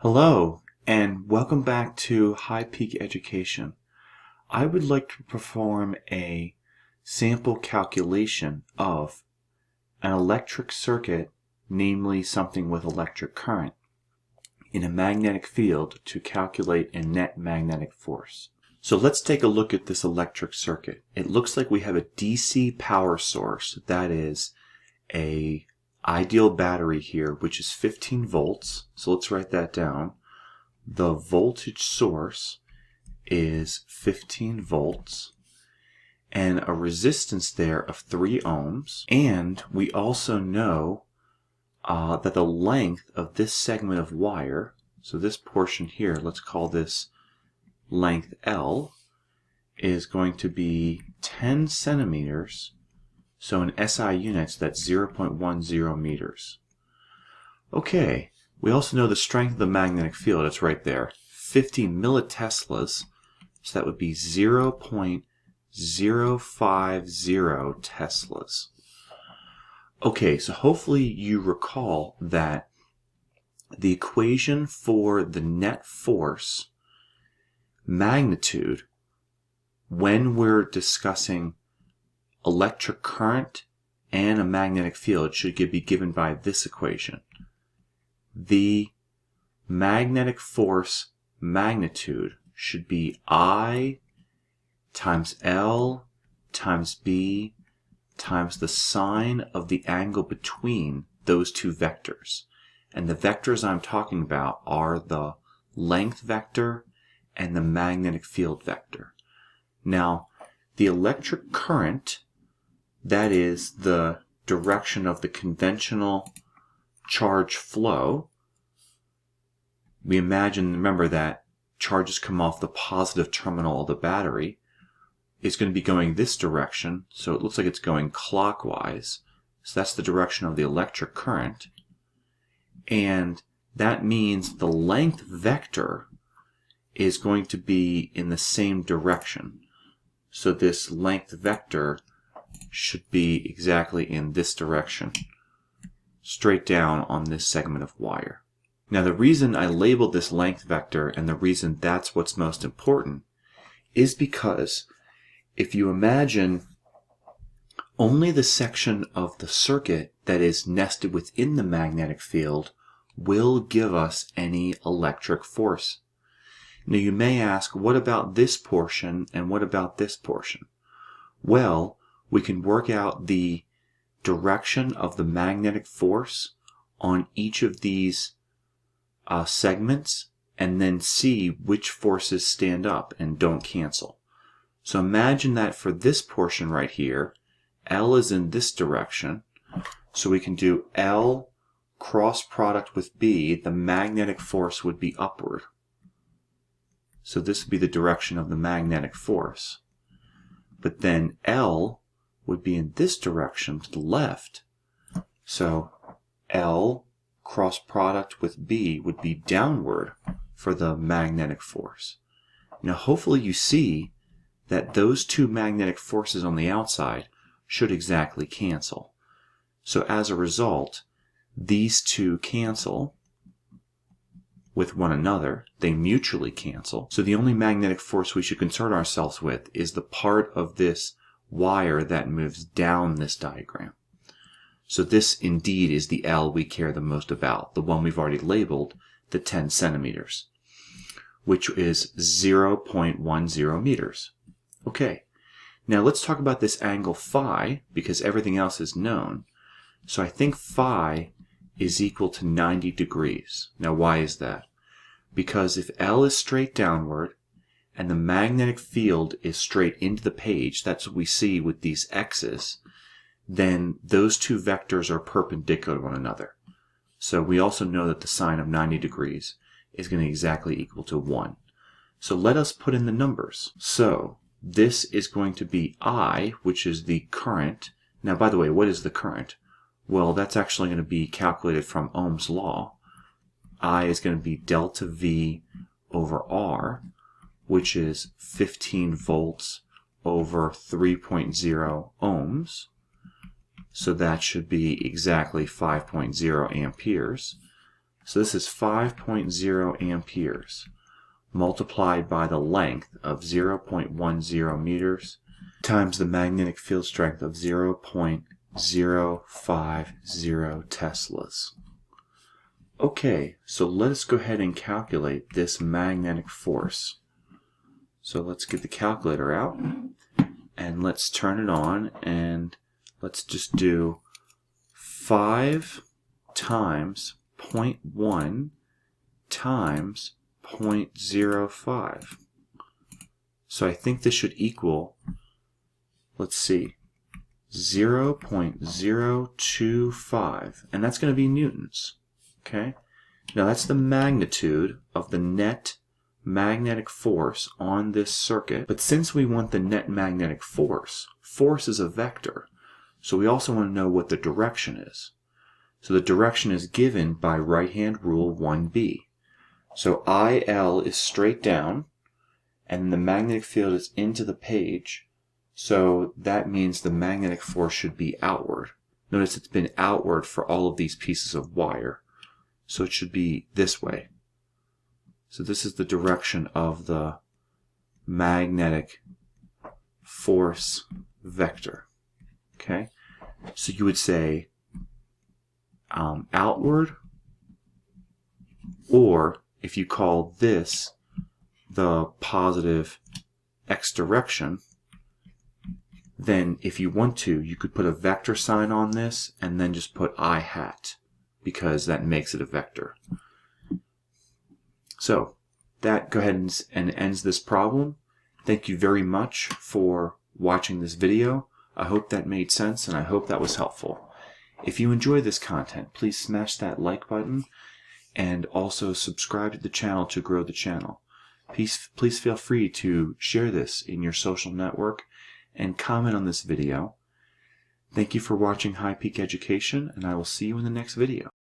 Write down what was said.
Hello, and welcome back to High Peak Education. I would like to perform a sample calculation of an electric circuit, namely something with electric current, in a magnetic field to calculate a net magnetic force. So let's take a look at this electric circuit. It looks like we have a DC power source, that is a ideal battery here, which is 15 volts. So let's write that down. The voltage source is 15 volts and a resistance there of 3 ohms. And we also know that the length of this segment of wire, so this portion here, let's call this length L, is going to be 10 centimeters. So in SI units, that's 0.10 meters. Okay, we also know the strength of the magnetic field. It's right there, 50 milliteslas. So that would be 0.050 teslas. Okay, so hopefully you recall that the equation for the net force magnitude when we're discussing electric current and a magnetic field should be given by this equation. The magnetic force magnitude should be I times L times B times the sine of the angle between those two vectors. And the vectors I'm talking about are the length vector and the magnetic field vector. Now, the electric current, that is the direction of the conventional charge flow. We remember that charges come off the positive terminal of the battery. It's going to be going this direction, so it looks like it's going clockwise. So that's the direction of the electric current. And that means the length vector is going to be in the same direction. So this length vector should be exactly in this direction, straight down on this segment of wire. Now the reason I labeled this length vector and the reason that's what's most important is because if you imagine only the section of the circuit that is nested within the magnetic field will give us any electric force. Now you may ask, what about this portion and what about this portion? Well, we can work out the direction of the magnetic force on each of these segments and then see which forces stand up and don't cancel. So imagine that for this portion right here, L is in this direction, so we can do L cross product with B, the magnetic force would be upward. So this would be the direction of the magnetic force. But then L would be in this direction to the left. So L cross product with B would be downward for the magnetic force. Now hopefully you see that those two magnetic forces on the outside should exactly cancel. So as a result, these two cancel with one another. They mutually cancel. So the only magnetic force we should concern ourselves with is the part of this wire that moves down this diagram. So this indeed is the L we care the most about, the one we've already labeled, the 10 centimeters, which is 0.10 meters. Okay, now let's talk about this angle phi, because everything else is known. So I think phi is equal to 90 degrees. Now why is that? Because if L is straight downward and the magnetic field is straight into the page, that's what we see with these X's, then those two vectors are perpendicular to one another. So we also know that the sine of 90 degrees is going to be exactly equal to 1. So let us put in the numbers. So this is going to be I, which is the current. Now, by the way, what is the current? Well, that's actually going to be calculated from Ohm's law. I is going to be delta V over R, which is 15 volts over 3.0 ohms. So that should be exactly 5.0 amperes. So this is 5.0 amperes multiplied by the length of 0.10 meters times the magnetic field strength of 0.050 teslas. Okay, so let us go ahead and calculate this magnetic force. So let's get the calculator out and let's turn it on, and let's just do 5 times 0.1 times 0.05. So I think this should equal, let's see, 0.025, and that's going to be newtons. Okay, now that's the magnitude of the net magnetic force on this circuit. But since we want the net magnetic force, force is a vector, so we also want to know what the direction is. So the direction is given by right-hand rule 1b. So IL is straight down, and the magnetic field is into the page, so that means the magnetic force should be outward. Notice it's been outward for all of these pieces of wire, so it should be this way. So this is the direction of the magnetic force vector. Okay, so you would say outward, or if you call this the positive x direction, then if you want to, you could put a vector sign on this and then just put I hat, because that makes it a vector. So that go ahead and ends this problem. Thank you very much for watching this video. I hope that made sense, and I hope that was helpful. If you enjoy this content, please smash that like button and also subscribe to the channel to grow the channel. Please feel free to share this in your social network and comment on this video. Thank you for watching High Peak Education, and I will see you in the next video.